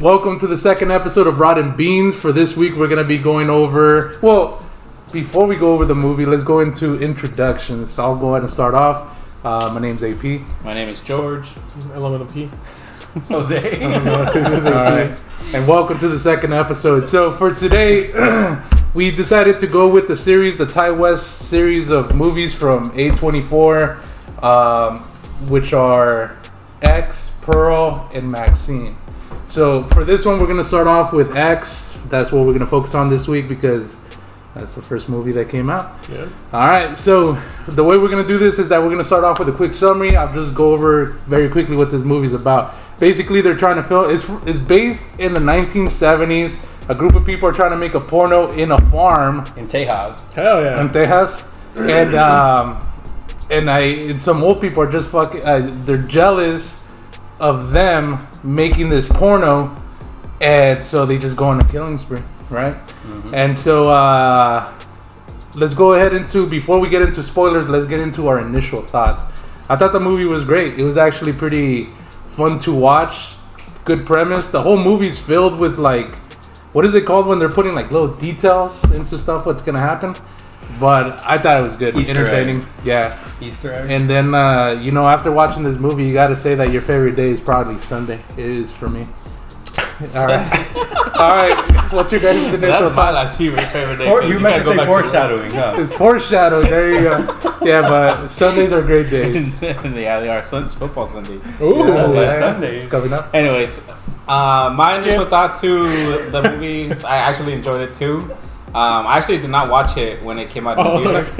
Welcome to the second episode of Rotten Beans. For this week, we're going to be going over... Well, before we go over the movie, let's go into introductions. I'll go ahead and start off. My name's AP. My name is George. Element P. Jose. Alright. And welcome to the second episode. So for today, we decided to go with the series, the Ty West series of movies from A24, which are X, Pearl, and Maxine. So for this one, we're going to start off with X. That's what we're going to focus on this week because that's the first movie that came out. Yeah. All right. So the way we're going to do this is that we're going to start off with a quick summary. I'll just go over very quickly what this movie's about. Basically, they're trying to film. It's based in the 1970s. A group of people are trying to make a porno in a farm In Tejas. Hell yeah. in Texas, and some old people are just fucking. They're jealous of them making this porno, and so they just go on a killing spree, right? Mm-hmm. And so let's go ahead before we get into spoilers, let's get into our initial thoughts. I thought the movie was great. It was actually pretty fun to watch. Good premise. The whole movie's filled with what is it called when they're putting little details into stuff what's gonna happen? But I thought it was good. Easter entertaining. eggs. Yeah. Easter eggs. And then, after watching this movie, you got to say that your favorite day is probably Sunday. It is for me. All right. All right. What's your guys' initial That's my thoughts? favorite day. You meant to say foreshadowing, huh? It's foreshadowing. There you go. Yeah, but Sundays are great days. Yeah, they are football Sundays. Ooh. Yeah, Sundays. It's coming up. Anyways, my initial thought to the movie, I actually enjoyed it too. I actually did not watch it when it came out in theaters.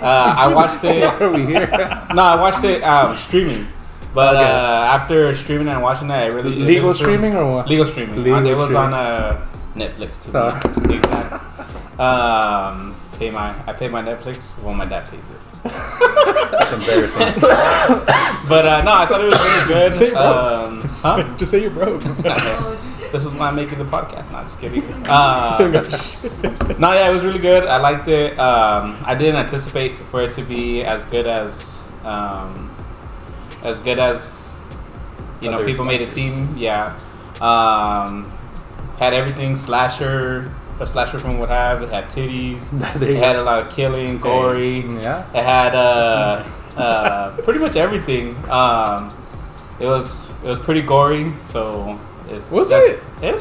I watched it. Why are we here? No, I watched it streaming. But Okay. After streaming and watching that, it really Legal streaming or what? Legal streaming. Legal It was streaming. on Netflix too. Exactly. I pay my Netflix. Well, my dad pays it. That's embarrassing. But no, I thought it was really good. Say you're Huh? Just say you're broke. This is why I'm making the podcast. Not just kidding. No, yeah, it was really good. I liked it. I didn't anticipate for it to be as good as Others people made it like seem. Yeah. Had everything a slasher film would have. It had titties. There It you had go. a lot of killing, gory. Yeah. It had pretty much everything. It was pretty gory. So it was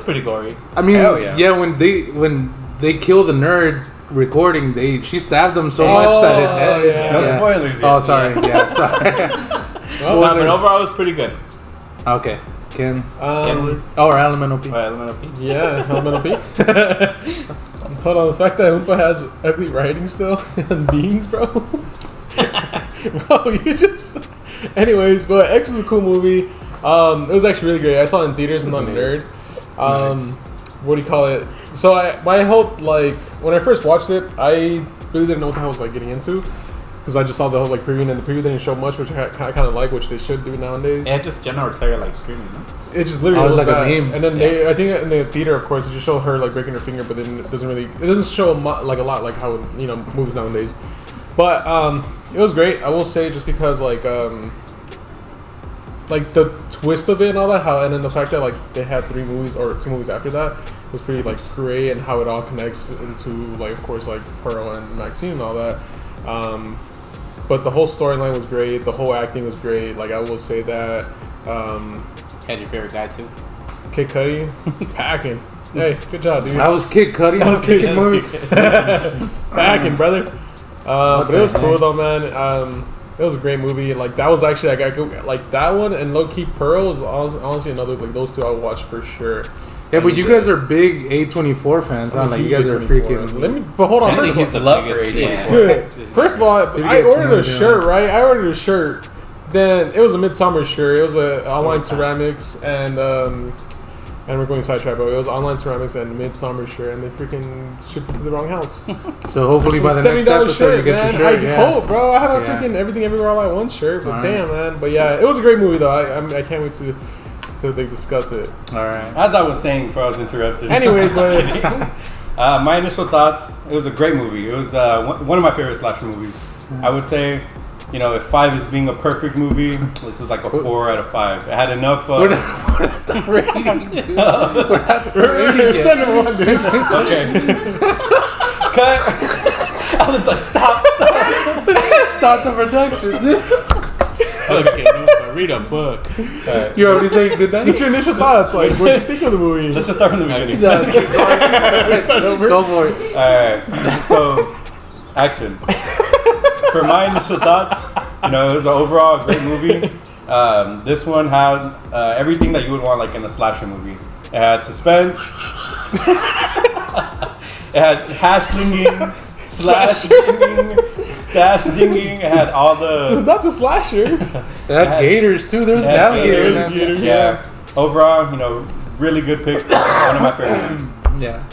pretty gory. I mean, Hell yeah. when they kill the nerd recording, she stabbed him so much that his head. yeah. No spoilers yet. Oh, sorry. Yeah, sorry. No, but overall, it was pretty good. Okay. Ken. Kenwood. Or Elemental P. Elemental P. Yeah, Elemental P. Hold on, the fact that Oompa has ugly writing still and beans, bro. Bro, you just. Anyways, but X is a cool movie. It was actually really great. I saw it in theaters. I'm not a nerd. Nice. What do you call it? So my whole when I first watched it, I really didn't know what the hell I was getting into because I just saw the whole preview and the preview didn't show much, which I kind of like, which they should do nowadays. It had just Jenna Ortega screaming. No? It just literally Oh, was like a that. meme. And then I think in the theater, of course, it just showed her breaking her finger, but then it doesn't show a lot like how movies nowadays. But it was great. I will say just because the twist of it and all that, and then the fact that they had 3 movies or 2 movies after that was pretty great, and how it all connects into of course Pearl and Maxine and all that. But the whole storyline was great. The whole acting was great. I will say that. Had your favorite guy too? Kid Cudi, packing. Hey, good job, dude. I was Kid Cudi. I was kicking movie. Packing, brother. But it was cool though, man. It was a great movie. That was actually that one and Low Key Pearl was honestly another those 2 I would watch for sure. Yeah, but you guys are big A24 fans, huh? You guys are freaking. But hold on, I think first he's of the love biggest for fan. Dude, first of all, Did you I get ordered a some shirt, right? I ordered a shirt. Then it was a Midsummer shirt. It was online ceramics and we're going sidetrack, but it was online ceramics and Midsummer shirt, and they freaking shipped it to the wrong house. So hopefully by the next $70 episode shirt, you get man. your shirt. I hope, bro. I have a Yeah. freaking Everything Everywhere All at Once shirt, but All damn, man. But yeah, it was a great movie though. I can't wait to discuss it. All right. As I was saying before I was interrupted. Anyways, but my initial thoughts, it was a great movie. It was one of my favorite slasher movies. I would say you know, if 5 is being a perfect movie, this is like a 4 out of 5. It had enough. We're not the rating, dude. We're not the rating yet. Send it one, dude. Okay. Cut. I was like, stop. Start the production, dude. Okay, no, read a book. You already saying goodnight? Just your initial thoughts. Like, what do you think of the movie? Let's just start from the beginning. No, start over. Go for it. Alright, so action. For my initial thoughts, you know, it was an overall great movie. This one had everything that you would want, like in a slasher movie. It had suspense. It had hash slinging, slash dinging, stash dinging. It had all It's the not the slasher. They had gators too. There's it had alligators. gators. Yeah. Overall, you know, really good pick. One of my favorite ones. Yeah.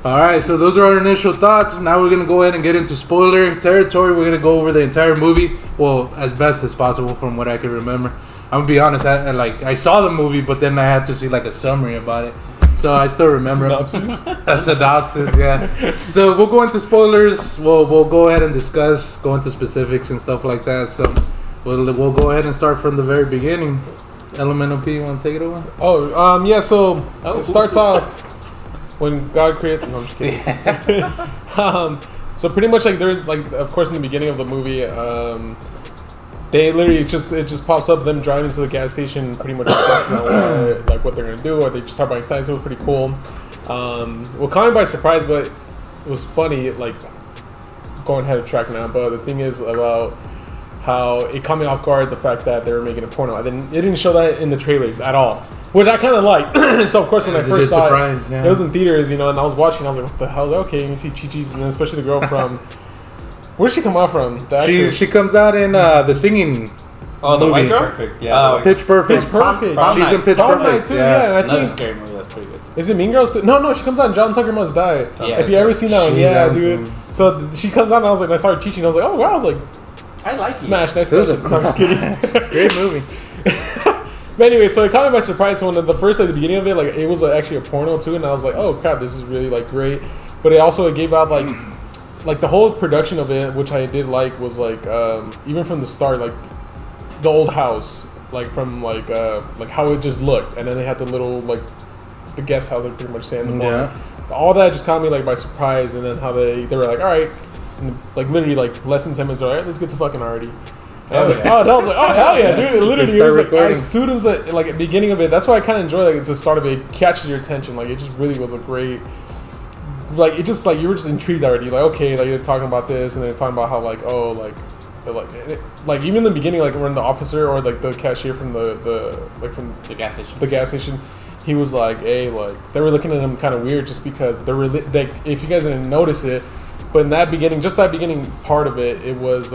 All right, so those are our initial thoughts. Now we're gonna go ahead and get into spoiler territory. We're gonna go over the entire movie, well, as best as possible from what I can remember. I'm gonna be honest. I saw the movie, but then I had to see like a summary about it, so I still remember a synopsis. Yeah. So we'll go into spoilers. We'll go ahead and discuss, go into specifics and stuff like that. So we'll go ahead and start from the very beginning. Elemental P, you want to take it over? Oh, yeah. So it starts off when God created. No, I'm just kidding. So pretty much like there's like, of course, in the beginning of the movie, they literally it just pops up them driving to the gas station, pretty much discussing what they're gonna do, or they just start buying snacks. It was pretty cool. Well, caught me by surprise, but it was funny. Like going ahead of track now, but the thing is about how it caught me off guard, the fact that they were making a porno. It didn't show that in the trailers at all, which I kind of liked. So of course when I first saw it, it was in theaters, you know, and I was watching. I was like, what the hell? Okay, you see Chi-Chi's, and then especially the girl from where'd she come out from? She comes out in the singing. Oh, the white girl? Perfect. Yeah. Pitch Perfect. Pitch Perfect. Prom She's in Night. Pitch Prom Perfect Night too, yeah. And I Another think scary movie. That's pretty good. is it Mean Girls too? No, she comes out in John Tucker Must Die. Yeah. If you ever seen that one, She yeah, does. dude. So she comes out and I was like, I saw her teaching. I was like, oh wow, I was like, I like smash next It was question. a No, I'm just kidding. Great movie. But anyway, so it caught me by surprise. So when the first, like the beginning of it, like it was actually a porno too, and I was like, oh crap, this is really like great. But it also gave out like the whole production of it, which I did like, was like even from the start, like the old house, like from like how it just looked, and then they had the little like the guest house, like pretty much saying the barn. Yeah. All that just caught me like by surprise, and then how they were like, all right, and, like literally like less than 10 minutes, all right, let's get to fucking already. And I was like, oh hell yeah, dude! It literally, it was like as soon as like at the beginning of it, that's why I kind of enjoy like it's the start of it, catches your attention. Like it just really was a great, like it just like you were just intrigued already. Like okay, like they're talking about this, and they're talking about how like oh like they're like even in the beginning, like when the officer or like the cashier from from The gas station. the gas station, he was like, hey, like they were looking at him kind of weird just because they're like if you guys didn't notice it, but in that beginning, just that beginning part of it, it was.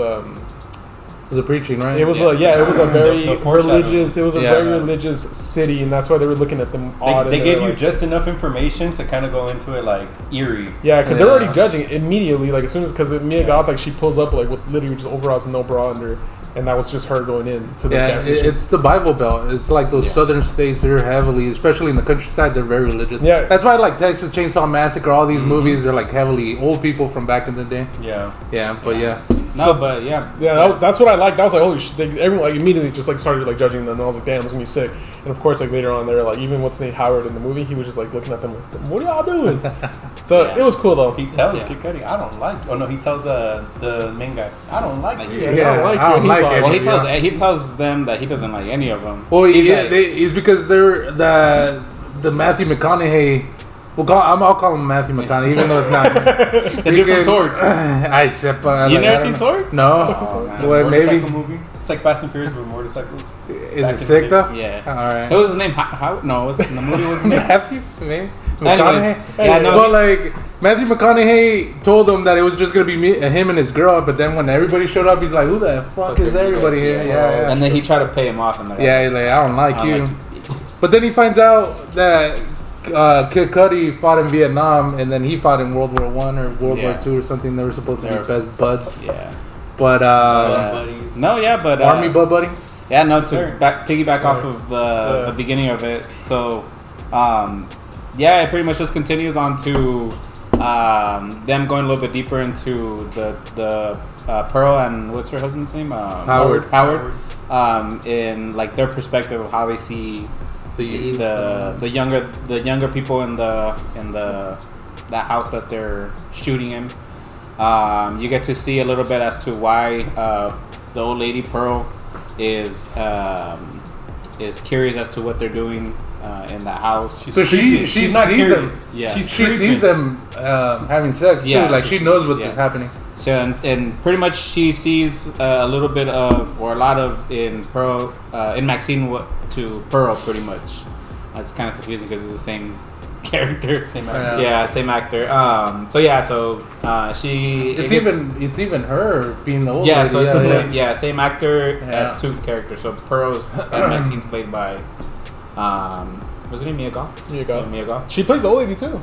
It was a preaching, right? It was it was a very The foreshadowing. religious. It was a very religious city, and that's why they were looking at them odd. They and gave were you like, just enough information to kind of go into it like eerie. yeah, because they're Yeah. already judging it immediately. Like as soon as because Mia Goth, like she pulls up like with literally just overalls and no bra under, and that was just her going in to the Yeah, gas station. it's the Bible Belt. It's like those southern states. They're heavily, especially in the countryside, they're very religious. Yeah. That's why like Texas Chainsaw Massacre, all these movies, they're like heavily old people from back in the day. Yeah. Yeah, but yeah. No, but yeah. Yeah, that's what I liked. That was like, holy shit. Everyone like immediately just like started like judging them. And I was like, damn, it's gonna be sick. And of course, like later on, they were like, even what's named Howard in the movie, he was just like looking at them like, what are y'all doing? So Yeah. it was cool though. He tells Yeah. Kid Cudi, I don't like. Oh no, he tells the main guy, I don't like you. Yeah, I don't like you. And he's like, Well, it. he tells them that he doesn't like any of them. Well, He's yeah, like- it's because they're the Matthew McConaughey. I'll call him Matthew McConaughey, even though it's not. The different Torque. I sepa. You never seen Torque? No. Oh, man. Well, maybe. Motorcycle movie. It's like Fast and Furious with motorcycles. Is Back it in sick the though? Yeah. All right. What was his name? How? No, it was in the movie. Was his name? Matthew, maybe. Anyways, McConaughey. yeah, no, Well, like Matthew McConaughey told them that it was just gonna be him and his girl, but then when everybody showed up, he's like, "Who the fuck is everybody here?" Yeah. And then he tried to pay him off, and like, Yeah, he's like, "I don't like I you." don't like you bitches. But then he finds out that Kid Cudi fought in Vietnam, and then he fought in World War I or World Yeah. War II or something. They were supposed to They be were- best buds, Yeah. but buddies. No, yeah, but army bud buddies. Yeah, no. To Sure. piggyback off Right. of Yeah. the beginning of it. So, yeah, it pretty much just continues on to them going a little bit deeper into the Pearl and what's her husband's name? Howard. In like their perspective of how they see the younger people in that house that they're shooting in. You get to see a little bit as to why the old lady Pearl is curious as to what they're doing in that house. She's not curious. them. Yeah, she sees them having sex too. Like she knows what's happening. So and pretty much she sees a little bit of or a lot of in Pearl in Maxine to Pearl pretty much. That's kind of confusing because it's the same character, Same actor. Yeah, same actor. She. It's even her being the old Yeah, lady. so it's the same. Yeah, same actor Yeah. as two characters. So Pearl's and Maxine's played by. Was it Mia Goth? Mia Goth. Mia Goth. She plays the old lady too.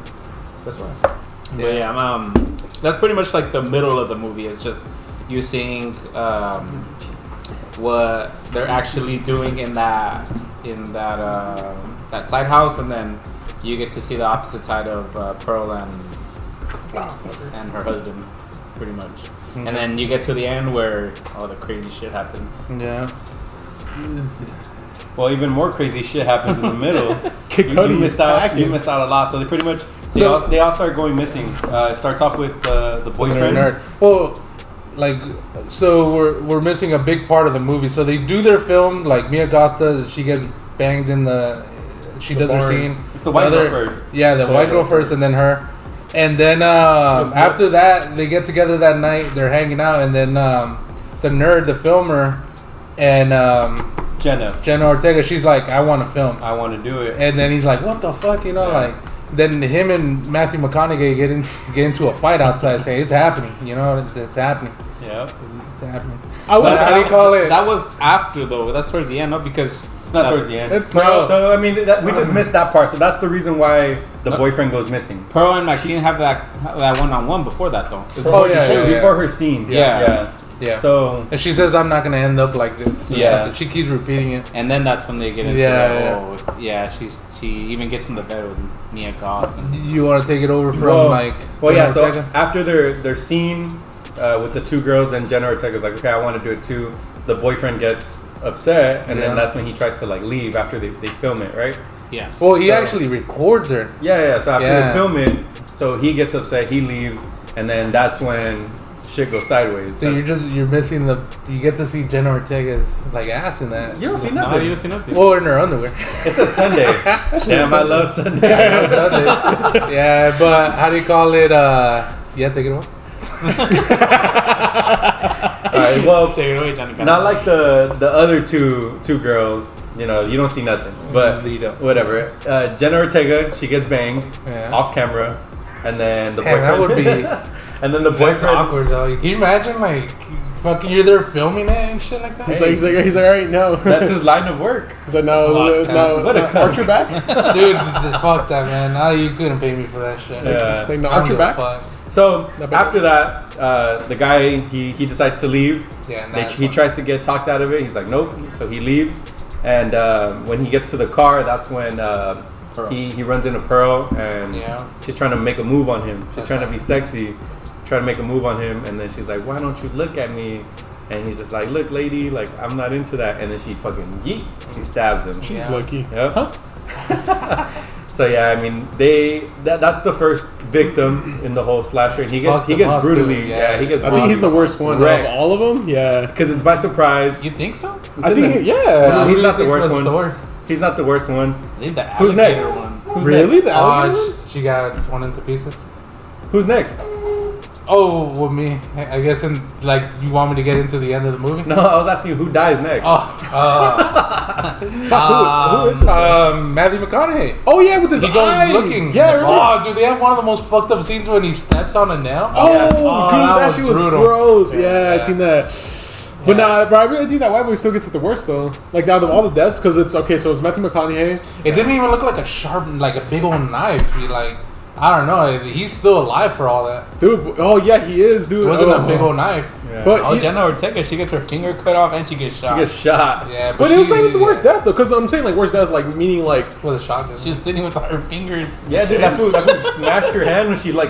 That's right. But yeah, that's pretty much like the middle of the movie. It's just you seeing what they're actually doing in that side house, and then you get to see the opposite side of Pearl and her husband, pretty much. Mm-hmm. And then you get to the end where all the crazy shit happens. Yeah. Well, even more crazy shit happens in the middle. Kid you Cudi missed out. acting. You missed out a lot. So they pretty much So- they all start going missing. It starts off with the boyfriend. Nerd. Well, like, so we're missing a big part of the movie. So they do their film, like Mia Goth does. She gets banged in she does her barn. scene. It's the white girl first. Yeah, the So white girl first, and then her. And then after that, they get together that night. They're hanging out, and then the nerd, the filmer, and Jenna Ortega, she's like, I want to film. I want to do it. And then he's like, what the fuck, you know, like. Then him and Matthew McConaughey get into a fight outside, saying it's happening, you know, it's happening, Yeah. it's happening. How do you call it? That was after though. That's towards the end, no? Because It's not towards the end. It's- So I mean, we just missed that part. So that's the reason why the boyfriend goes missing. Pearl and Maxine have that one-on-one before that though. Oh, yeah. Before her scene. Yeah. Yeah. So And she says, I'm not going to end up like this. or Yeah. something. She keeps repeating it. And then that's when they get into Yeah, she even gets in the bed with Mia Goth. And You want to take it over from, well, yeah. So Ortega? after their scene with the two girls, and Jenna Ortega's like, okay, I want to do it too. The boyfriend gets upset, and Yeah. then that's when he tries to like leave after they film it, right? yes. Well, he So- actually records her. Yeah. So after Yeah. they film it, so he gets upset, he leaves, and then that's when shit goes sideways. So you're missing you get to see Jenna Ortega's, like, ass in that. You don't see No, nothing. you don't see nothing. Well, in her underwear. It's a Sunday. Damn, I love Sunday. Yeah, but how do you call it? Yeah, take it away. Alright, well, Take it away, Johnny. not like the other two girls. You know, you don't see nothing. But You don't. whatever. Jenna Ortega, she gets banged Yeah. off camera, and then the Damn, that boyfriend. would be- and then the That's boyfriend. awkward, though. Can you imagine, like, fucking you're there filming it and shit like that? He's like, all right, no. That's his line of work. He's like, no, What a cunt. Archer back. Dude, just fuck that, man. Now you couldn't pay me for that shit. Yeah. He's like, no, I don't Archer give a back. fuck. So Not bad. after that, the guy he decides to leave. Yeah, and He that's tries to get talked out of it. He's like, nope. So he leaves, and when he gets to the car, that's when he runs into Pearl, and Yeah. she's trying to make a move on him. She's trying to be sexy, trying to make a move on him, and then she's like, why don't you look at me? And he's just like, look, lady, like I'm not into that. And then she fucking yeet. She stabs him. She's Yeah. lucky. Yep. So yeah, I mean, that's the first victim in the whole slasher. And he Fucked gets him up, brutally. too. Yeah, he gets. I think he's the worst one Wrecked. of all of them. Yeah. because it's by surprise. You think so? I think, in the- yeah. No, he's who do not you the think worst was one. the worst? He's not the worst one. I think the Who's alligator next? one. Who's Really? next? The alligator? She got torn into pieces. Who's next? Oh, with me. I guess, like, you want me to get into the end of the movie? No, I was asking you who dies next. Who is it? Matthew McConaughey. Oh yeah, with his He goes eyes. looking. Yeah, I remember. Oh, dude, they have one of the most fucked up scenes when he steps on a nail. Oh, Yeah. dude, that that was shit was brutal. gross. Yeah, Yeah. I seen that. But but I really think that white boy still gets it the worst though. Like out of all the deaths, because it's okay. So it's Matthew McConaughey. It didn't even look like a sharp, like a big old knife. He, like, I don't know. He's still alive for all that. Dude, oh yeah, he is, dude. It wasn't oh, a big old knife. Yeah. But Oh, Jenna Ortega, she gets her finger cut off and she gets She shot. gets shot. Yeah, But it was like with the worst death though, because I'm saying like worst death, like meaning like with a shotgun. She was sitting with her fingers. Yeah, dude, that fool smashed her hand when she like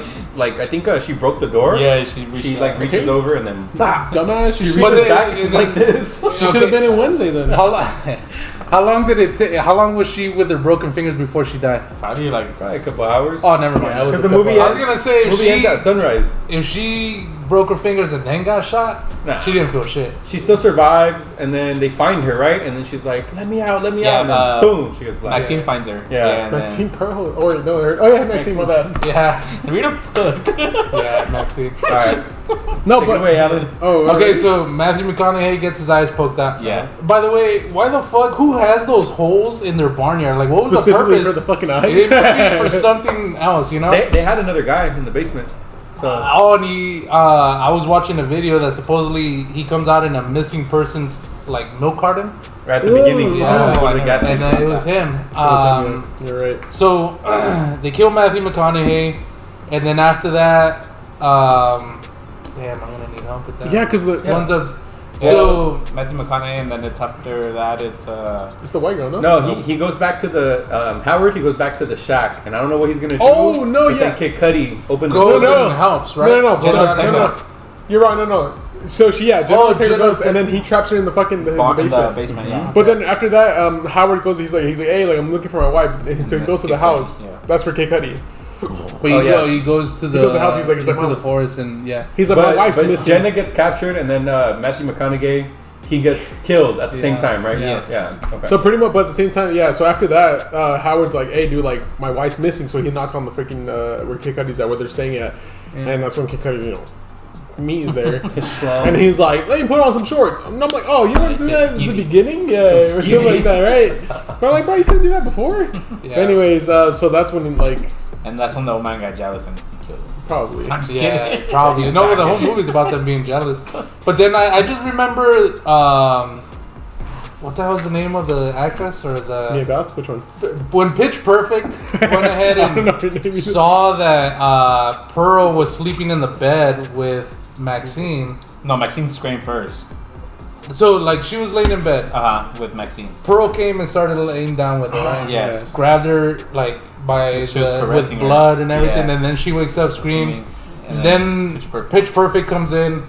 I think she broke the door. Yeah, She reached like out. reaches over and then dumbass. she She, reaches But back and is she's it- like this. she should have been in Wednesday then. How long did it take? How long was she with her broken fingers before she died? Probably like Probably a couple hours. Oh, never mind. Yeah, it was Because a the movie couple I was ends, gonna say if movie ends at sunrise. if she broke her fingers and then got shot, Nah. she didn't feel shit. She still survives, and then they find her, right? And then she's like, "Let me out, let me Yeah, out!" And then boom, she gets black. Maxine finds her. Yeah. and then- Maxine Pearl. Oh wait, no. Oh yeah, Maxine. My bad. Yeah, Read a book. yeah, Maxine. All right, No, take but it away, Alan. oh Okay, so Matthew McConaughey gets his eyes poked out. Yeah. By the way, why the fuck? Who has those holes in their barnyard? Like, what was the specifically purpose? for the fucking It eyes. must be for something else, you know. They had another guy in the basement. So Oh, and I was watching a video that supposedly he comes out in a missing person's like milk carton. right at the Ooh, beginning, Yeah, before the gas and station. it was him. You're right. So they kill Matthew McConaughey, and then after that, damn, I'm gonna need help with that. Yeah, because the One's a, So so Matthew McConaughey, and then it's after that it's it's the white girl, no? No, he goes back to the Howard. He goes back to the shack, and I don't know what he's gonna do. Oh, no, but yeah. then Kid Cudi opens goes the door. no. and helps, right? No, Jenna no, Ortega. no. You're right. No. So Jenna Oh, Ortega Jenna goes, Ortega. and then he traps her in the fucking his in basement. the basement. Yeah. But then after that, Howard goes. He's like, hey, like I'm looking for my wife. And so he That's goes to the Kid house. Cudi, yeah. That's for Kid Cudi. But he goes to the goes to the house, he's like into "Mom." the forest, and yeah. He's like, my But, wife's but missing. Jenna gets captured, and then Matthew McConaughey he gets killed at the same Yeah. time, right? Yes. Yeah. Okay. So pretty much, but at the same time, yeah. So after that, Howard's like, "Hey, dude, like my wife's missing." So he knocks on the freaking where Kid Cudi's at, where they're staying at, and that's when Kid Cudi's, meat is there, and he's like, "Let me put on some shorts." And I'm like, "Oh, you want to do that at the Skivvies. beginning, yeah, or something like that, right?" But I'm like, "Bro, you couldn't do that before." Yeah. Anyways, so that's when like And that's when the old man got jealous and killed him. probably. I'm just Yeah, kidding. probably. He's No, back. the whole movie's about them being jealous. But then I just remember, what the hell was the name of the actress or the Mia Goth, which one? when Pitch Perfect went ahead I don't know her and name either. saw that Pearl was sleeping in the bed with Maxine. No, Maxine screamed first. So like she was laying in bed. With Maxine. Pearl came and started laying down with her. Right? Yes. Grabbed her like by She was with caressing her. blood and everything, Yeah. and then she wakes up, screams. And Then Pitch Perfect comes in,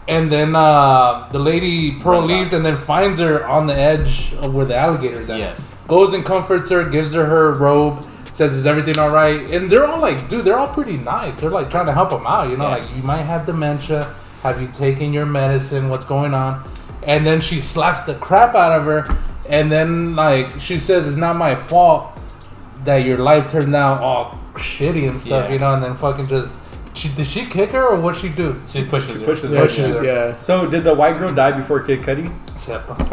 and then the lady Pearl Runs leaves, off. and then finds her on the edge of where the alligator's at. Yes. Goes and comforts her, gives her robe, says, "Is everything all right?" And they're all like, "Dude, they're all pretty nice. They're like trying to help him out, you know, Yeah. like you might have dementia. Have you taken your medicine? What's going on?" And then she slaps the crap out of her, and then like she says, "It's not my fault that your life turned out all shitty and stuff, Yeah. you know." And then fucking just. Did she kick her or what'd she do? She pushes her. pushes Yeah, her. she just So did the white girl die before Kid Cudi? I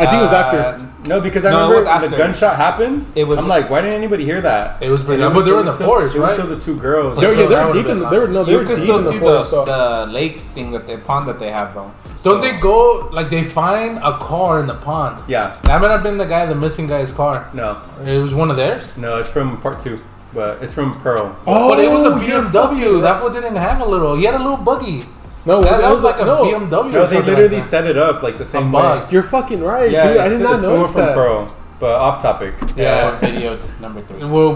think it was after. No, because I No, it remember was when the after. gunshot happens. It was- I'm like, why didn't anybody hear that? It was pretty. And But they were in the still, forest, It was right? still the two girls. They were, So yeah, they that were deep would've in the, been they were no, they You were could deep still in the see forest. though. the lake thing that the pond that they have though. Don't they go like they find a car in the pond? Yeah. That might have been the missing guy's car. No, It was one of theirs. no, it's from part 2, but it's from Pearl. But it was a Oh, you're BMW. fucking That one didn't have a little. He had a little buggy. No, That was like a no. BMW. No, or they something literally like that. set it up like the same bug. way. You're fucking right, Yeah, dude. I it's did the- not it's the one notice from that. Pearl, but off topic. Yeah. Video number 3. We'll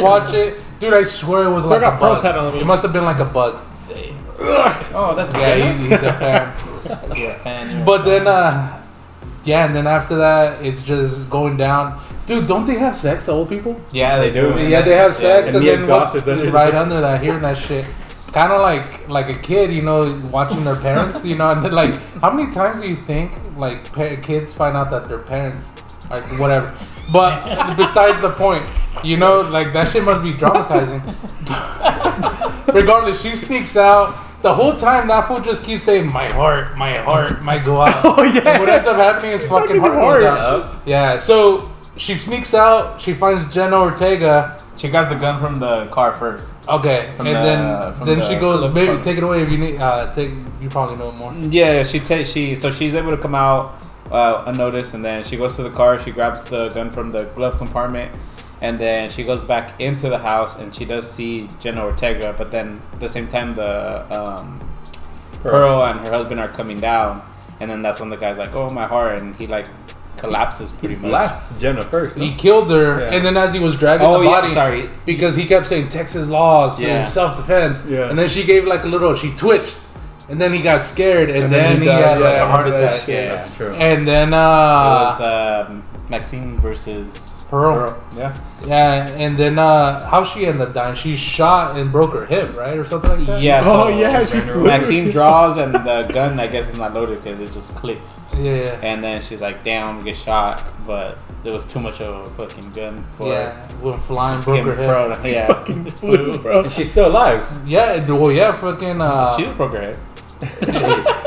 watch it, dude. I swear it was So like I got a Pearl bug. tat on me. It must have been like a bug. Oh, that's Yeah, Jenna? he's a fan. Yeah. But then, yeah, and then after that, it's just going down. Dude, don't they have sex, the old people? Yeah, they do. Yeah, they have sex, And and, Mia then Goth what's is under right the- under that, hearing that shit. Kind of like a kid, you know, watching their parents, you know, and then like, how many times do you think like kids find out that their parents are whatever? But besides the point, you know, like that shit must be traumatizing. Regardless, she sneaks out. The whole time, that fool just keeps saying, my heart might go out." Oh, yeah. And what ends up happening is fucking heart goes out. Yeah, so she sneaks out. She finds Jenna Ortega. She grabs the gun from the car first. Okay, From and from then the she goes, glove "Baby, compartment. take it away if you need. You probably know more." Yeah, she's able to come out unnoticed, and then she goes to the car. She grabs the gun from the glove compartment, and then she goes back into the house, and she does see Jenna Ortega. But then at the same time, the Pearl and her husband are coming down, and then that's when the guy's like, "Oh, my heart," and he like collapses pretty much. Blasts Jenna first. No? He killed her, Yeah. and then as he was dragging the body, sorry. because he kept saying Texas laws, so Yeah. self-defense, Yeah. and then she gave like a little, she twitched, and then he got scared, and, And then he died. had like Yeah, a heart I remember that attack. shit. Yeah. That's true. And then It was Maxine versus Pearl. Yeah. Yeah, and then how she ended up dying? She shot and broke her hip, right, or something like that. Yeah. Oh so yeah, she flew. Maxine draws and the gun, I guess, is not loaded because it just clicks. Yeah. And then she's like, "Damn, I'm gonna get shot," but there was too much of a fucking gun for Yeah, went flying, broke him. her hip. Bro, yeah, Fucking flew, bro. And she's still alive. Yeah, well, yeah, fucking. she just broke her head.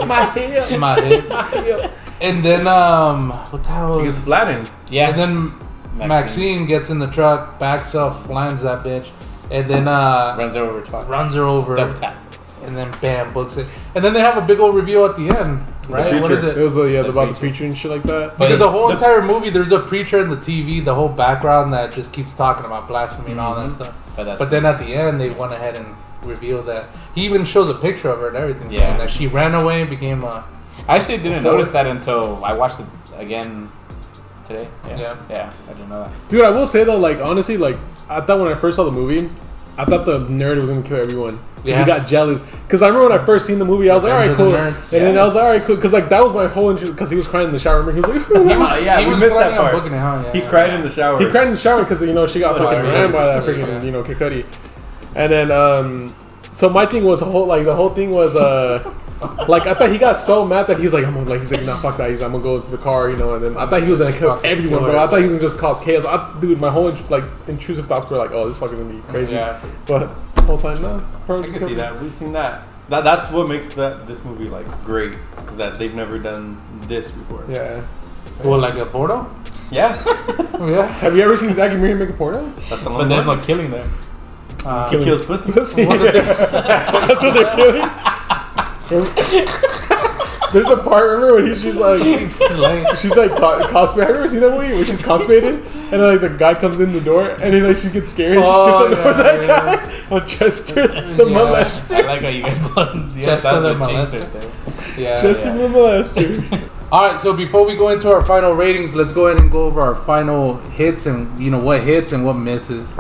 My hip. My hip. And then what the hell? She gets flattened. Yeah, And then Maxine gets in the truck, backs up, lands that bitch, and then runs over twice. runs her over, Double tap. and then bam, books it. And then they have a big old reveal at the end, right? What is preacher. It it? was The about the preacher. preacher and shit like that. Because the whole the- entire movie, there's a preacher in the TV, the whole background that just keeps talking about blasphemy and all that stuff. But then at the end, they went ahead and revealed that he even shows a picture of her and everything, saying Yeah. that she ran away and became a. I actually didn't notice that until I watched it again today. Yeah. Yeah, I didn't know that. Dude, I will say though, like honestly, like I thought when I first saw the movie, I thought the nerd was gonna kill everyone. Yeah. He got jealous. Because I remember when I first seen the movie, I was like, all right, Revenge cool. of And the Nerds. then I was like, all right, cool. Because like that was my whole interest. Because he was crying in the shower. Remember, he was like, Yeah, he we was missed that planning on part. booking it, huh? Yeah. He cried in the shower. he cried in the shower because she got Oh, fucking yeah. ran by that Yeah. freaking Kid Cudi. And then so my thing was the whole thing was like I thought he got so mad that he's like he's like nah, fuck that, I'm gonna go into the car, and then I thought he was gonna kill Fucking everyone, kill bro. I thought he was everybody. gonna just cause chaos. Dude, my whole like intrusive thoughts were like, oh, this fucking gonna be crazy. Yeah. But the whole time, no. I can see that. We've seen that. That's what makes this movie like great, is that they've never done this before. Yeah. Well, like a porno? Yeah. Oh, yeah. Have you ever seen Zack and Miri make a porno? That's the But only there's one. no killing there. He kills pussy. That's what they're killing. There's a part, remember when she's like cosplay. Have you ever seen that movie where she's cosplayed and then like the guy comes in the door and then like she gets scared and she shits on that guy. On Chester the molester. I like how you guys put Just that's the the jinx molester. right there. Yeah. Chester the molester. All right, so before we go into our final ratings, let's go ahead and go over our final hits and what hits and what misses.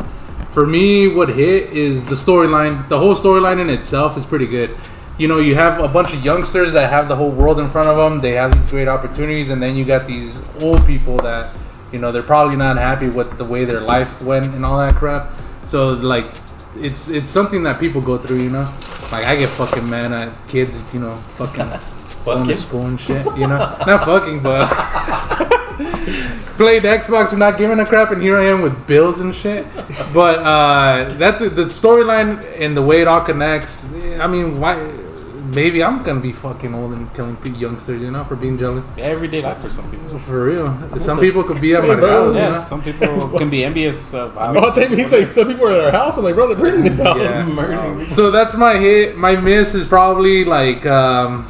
For me, what hit is the storyline. The whole storyline in itself is pretty good. You have a bunch of youngsters that have the whole world in front of them. They have these great opportunities, and then you got these old people that, they're probably not happy with the way their life went and all that crap. So like, it's something that people go through. Like I get fucking mad at kids, fucking going to school and shit. Not fucking, but played Xbox and not giving a crap, and here I am with bills and shit. But that's the storyline and the way it all connects. I mean, why? Maybe I'm gonna be fucking old and killing youngsters, for being jealous. Everyday life for some people. For real, some people could be at my bro. house. Yes, some people can be envious of how Oh, that means like some people are at our house. I'm like, bro, they're burning this house. Yeah. murdering. So that's my hit. My miss is probably like I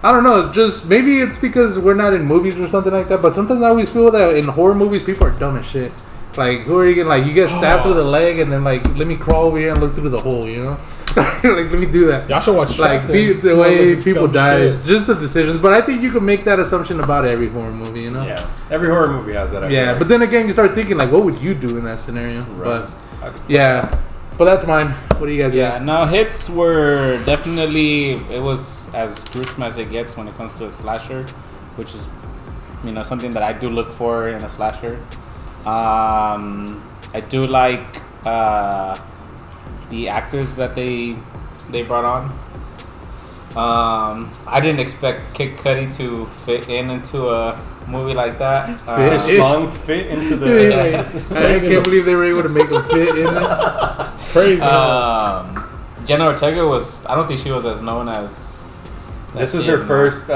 don't know. Just maybe it's because we're not in movies or something like that. But sometimes I always feel that in horror movies, people are dumb as shit. Like, who are you gonna you get stabbed through the leg and then let me crawl over here and look through the hole, like let me do that. Y'all should watch Like Shrek then. the way Dumb people die, shit. just the decisions. But I think you can make that assumption about every horror movie, Yeah. Every horror movie has that. I feel Yeah, like. but then again, you start thinking what would you do in that scenario? Right. But yeah, but that's mine. What do you guys Yeah, got? no, hits were definitely, it was as gruesome as it gets when it comes to a slasher, which is, something that I do look for in a slasher. I do like the actors that they brought on. I didn't expect Kid Cudi to fit into a movie like that. His song fit into the. I can't believe they were able to make a fit in it. Crazy. Jenna Ortega I don't think she was as known as. This was she her is now. first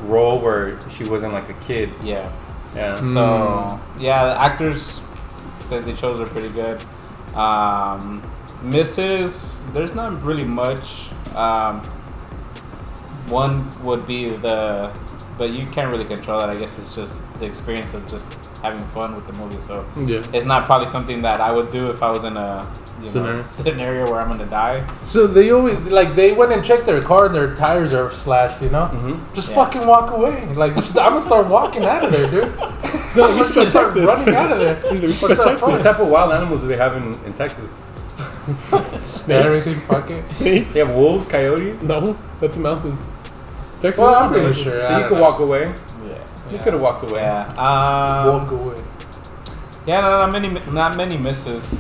role where she wasn't like a kid. Yeah. Yeah. So yeah, the actors that they chose are pretty good. Misses, there's not really much. One would be but you can't really control that. I guess it's just the experience of just having fun with the movie. So Yeah. it's not probably something that I would do if I was in a scenario where I'm gonna die. So they always they went and checked their car and their tires are slashed. You know, just fucking walk away. Like I'm gonna start walking out of there, dude. No, we should go check start this. running out of there. We should go check What this. type of wild animals do they have in Texas? Snakes. Everything fucking. Snakes. They have wolves, coyotes. No, that's the mountains. Texas. Well, I'm mountains. pretty sure. So you could walk away. Yeah. You could have walked away. Yeah. Walk away. Yeah, not many misses.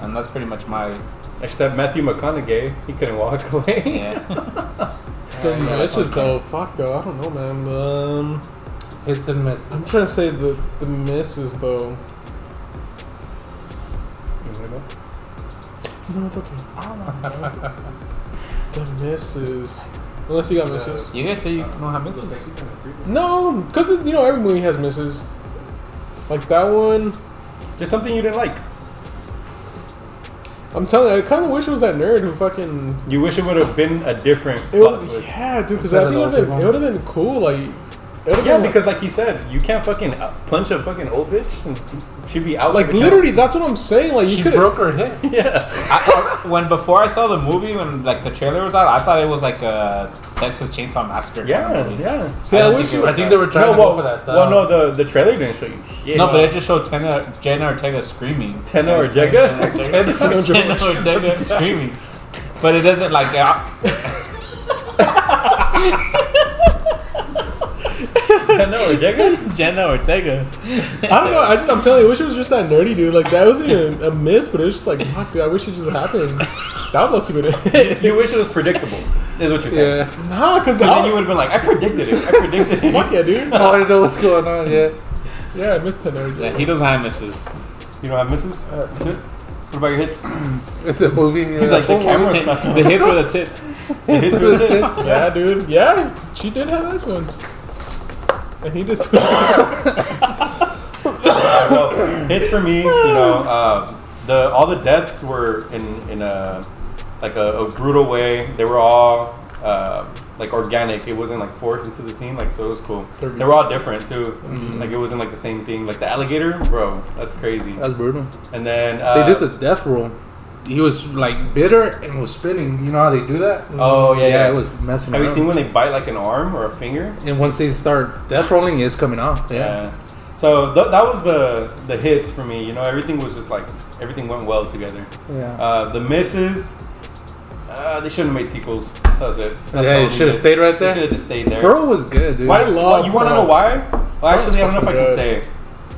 And that's pretty much my. Except Matthew McConaughey, he couldn't walk away. Yeah. The misses though, fuck though, I don't know, man. Hits and misses. I'm trying to say the misses though. No, it's okay. The misses. Unless you got misses. You guys say you don't have misses? No, because every movie has misses. Like that one. Just something you didn't like. I'm telling you, I kind of wish it was that nerd who fucking. You wish it would have been a different It plot would, twist. yeah, dude. Because Instead I think of it would have been cool. Like, it would've Yeah, been, because like he said, you can't fucking punch a fucking old bitch and she'd be out. like the literally, that's what I'm saying. Like you She could broke her hip. count. Yeah. Before I saw the movie, when the trailer was out, I thought it was like a Texas Chainsaw Massacre. kind Yeah, of movie. yeah. See, I I don't wish think you. it I think they were trying to go for that style. Well, no, the trailer didn't show you shit. No, but it just showed Jenna Ortega screaming. Tenna Ortega? Jenna Ortega screaming. But it doesn't like. Tenna Ortega? Jenna Ortega. I don't know. I'm telling you, I wish it was just that nerdy dude. Like that wasn't even a miss, but it was just like, fuck, dude. I wish it just happened. That would look good. You wish it was predictable, is what you're saying. Yeah. Nah, because Then you would have been like, I predicted it. I predicted it. fuck yeah, dude. I want to know what's going on. Yeah. Yeah, I missed 10 nerds. Yeah, he doesn't have misses. You don't have misses? That's it? What about your hits? It's a movie. He's like, the camera's not. The hits were the tits. The hits with it. Yeah, dude. Yeah, she did have nice ones. And he did too. Well, hits for me, all the deaths were in a brutal way. They were all like organic. It wasn't like forced into the scene. Like, so it was cool. They were all different too. Mm-hmm. Like, it wasn't like the same thing. Like the alligator, bro, that's crazy. That's brutal. And then They did the death roll. He was like bitter and was spinning. You know how they do that? Oh yeah. It was messing Have you around. seen when they bite like an arm or a finger? And once they start death rolling, it's coming off. Yeah. So that was the hits for me. Everything was just like everything went well together. Yeah. The misses, they shouldn't have made sequels. That was it. That's Yeah, the it only should have miss. stait right They there. should have just stayed there. Pearl was good, dude. Why? love You want to Pearl. know why? Well, actually, I don't know if I can fucking say.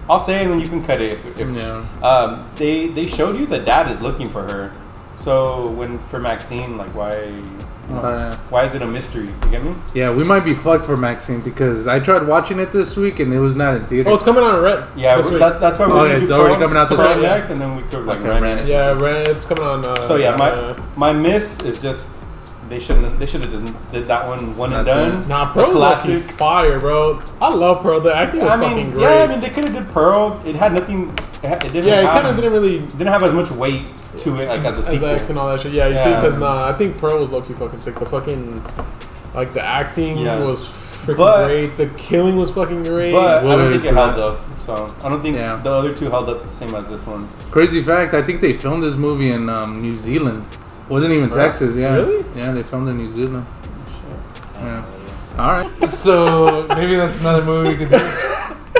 I'll say it and then you can cut it. If Yeah. they showed you the dad is looking for her. So for Maxine, like why is it a mystery? You get me? Yeah, we might be fucked for Maxine because I tried watching it this week and it was not in theater. Oh, it's coming on Red. Yeah, this week. that's why we're Oh, gonna yeah, do it's already Pearl. coming out this Pearl week? next, and then we could like Okay, rent rent it. it. Yeah, Red. It's coming on. So yeah, my miss is just they should have just did that one and done. Nah, Pearl classic. classic fire, bro. I love Pearl. The acting was fucking great. Yeah, I mean they could have did Pearl. It had nothing. It didn't. Yeah, it have, kind of didn't really didn't have as much weight to it like as a as sequel. X and all that shit. Yeah, you see, Yeah. because I think Pearl was low-key fucking sick. The fucking, like, the acting Yeah. was freaking But- great. The killing was fucking great. But I don't think it True. held up. So I don't think Yeah. the other two held up the same as this one. Crazy fact, I think they filmed this movie in New Zealand. Wasn't even Right. Texas, yeah. Really? Yeah, they filmed in New Zealand. Yeah. All right. So maybe that's another movie we could do.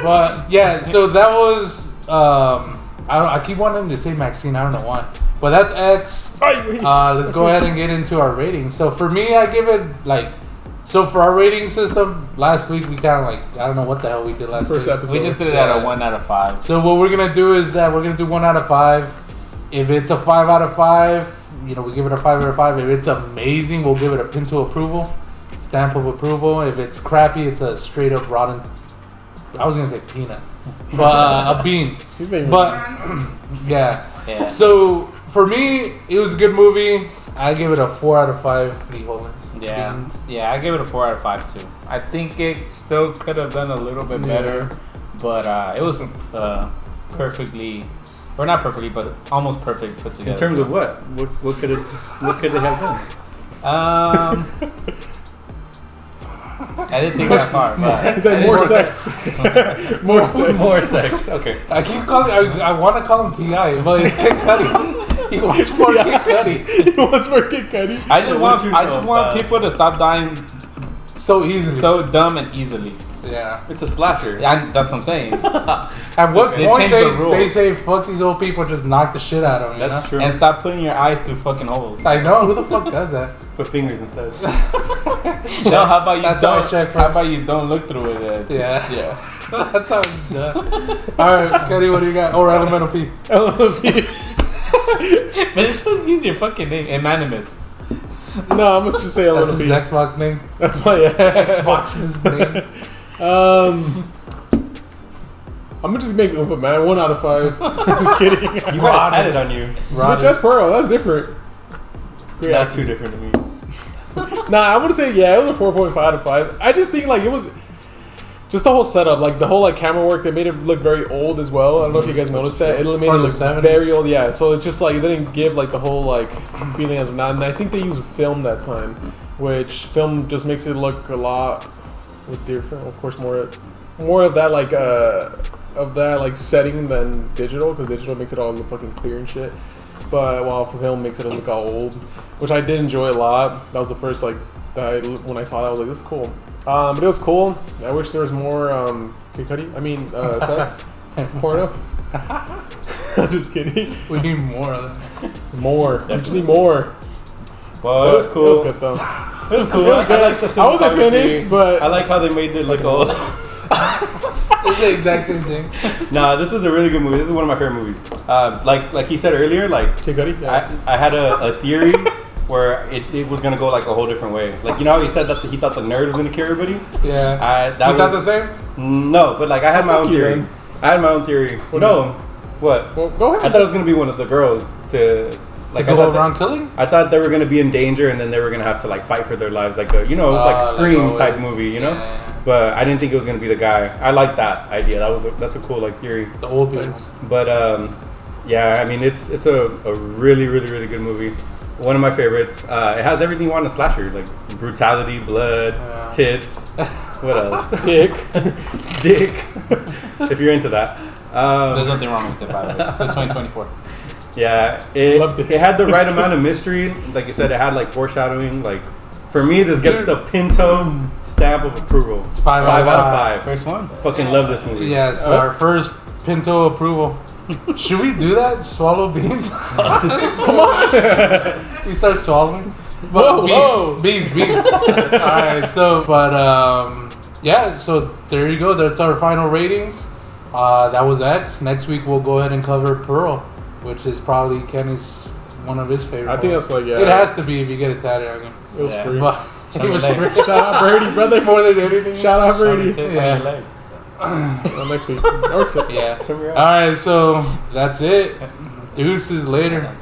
But yeah, so that was I keep wanting to say Maxine, I don't know why. But that's X. Let's go ahead and get into our rating. So for me, I give it for our rating system, last week we kind of I don't know what the hell we did last First week. episode. We just did it at a 1 out of 5. So what we're gonna do is that we're gonna do 1 out of 5. If it's a 5 out of 5, we give it a 5 out of 5. If it's amazing, we'll give it a pin to approval, stamp of approval. If it's crappy, it's a straight up rotten. I was gonna say peanut, but a bean. He's not even- But yeah. Yeah. So for me, it was a good movie. I give it a 4 out of 5 frijoles. Yeah, Beans. yeah, I give it a 4 out of 5 too. I think it still could have done a little bit better, but it was perfectly, or not perfectly, but almost perfect put together. In terms of what? What could they have done? I didn't think that far. But He's like more sex. More sex. More sex. Okay. I keep calling. I want to call him Ti, but it's Kid Cudi. He wants more Kid Cudi. He wants more Kid Cudi. I just want about- people to stop dying So easy. so dumb and easily. Yeah. It's a slasher. Yeah, that's what I'm saying. At what They point changed the rules. they say fuck these old people, just knock the shit out of them. That's You true. And stop putting your eyes through fucking holes. know? I know. Who the fuck does that? Put fingers instead. No, how about you That's how I don't? check How first. about you don't look through it? Yeah. Yeah. That's how it's done. All right, Cuddy, what do you got? Or Elemental P. But just use your fucking name, Anonymous. No, I must just say That's Elemental his P. Xbox name. That's my Xbox's name. I'm gonna just make Oompa Man 1 out of 5. I'm just kidding. You got it tatted on you. But just Pearl, that's different. Great Not acting. too different to me. Nah, I'm gonna say yeah, it was a 4.5 out of 5. I just think like it was just the whole setup, like the whole like camera work. They made it look very old as well. I don't know if you guys noticed that. It made it From the look 70s. very old. Yeah, so it's just like it didn't give like the whole like feeling as of now. And I think they used film that time, which film just makes it look a lot different. Of course, more of that like setting than digital, because digital makes it all look fucking clear and shit. But while film makes it look all old, which I did enjoy a lot. That was the first like when I saw that I was like, this is cool. But it was cool. I wish there was more Kid Cudi. I mean, sex porno. I'm just kidding. We need more of that. More. We just need more. Well, But it was cool. It was good though. It was cool. It was good. I like the I wasn't cinematography. finished, but I like how they made it look old. It's the exact same thing. Nah, this is a really good movie. This is one of my favorite movies. Like he said earlier, like Kid Cudi. Yeah. I had a theory where it was gonna go like a whole different way. Like, you know how he said that he thought the nerd was gonna kill everybody? Yeah. That You thought the was same? No, but like I had Oh, my fuck own you, theory. then. I had my own theory. What No, what? Well, go I ahead. thought it was gonna be one of the girls to like to I go thought around killing? I thought they were gonna be in danger and then they were gonna have to like fight for their lives, like a like Like Scream always. type movie, you know. Yeah. But I didn't think it was gonna be the guy. I like that idea. That's a cool like theory. The old people. But yeah, I mean it's a really good movie. One of my favorites. It has everything you want in a slasher, like brutality, blood, Yeah. tits. What else? Dick. Dick. If you're into that. There's nothing wrong with it, by the way. It's 2024. Yeah, Loved it. it had the right amount of mystery. Like you said, it had like foreshadowing. Like for me, this gets the Pinto stamp of approval. 5 out of 5. First one. Fucking love this movie. Yeah, so our first Pinto approval. Should we do that? Swallow beans? Come on! We start swallowing? But Whoa, beans. Alright, so, but, yeah, so there you go. That's our final ratings. That was X. Next week we'll go ahead and cover Pearl, which is probably Kenny's one of his favorite. I think ones. that's like yeah. It has to be if you get it tatted on you. It was Yeah. free. But it was free. Shout out Brady, brother. More than anything. Shout out Brady. Yeah. Well, next week. Or two. Yeah. Alright, so that's it. Deuces later.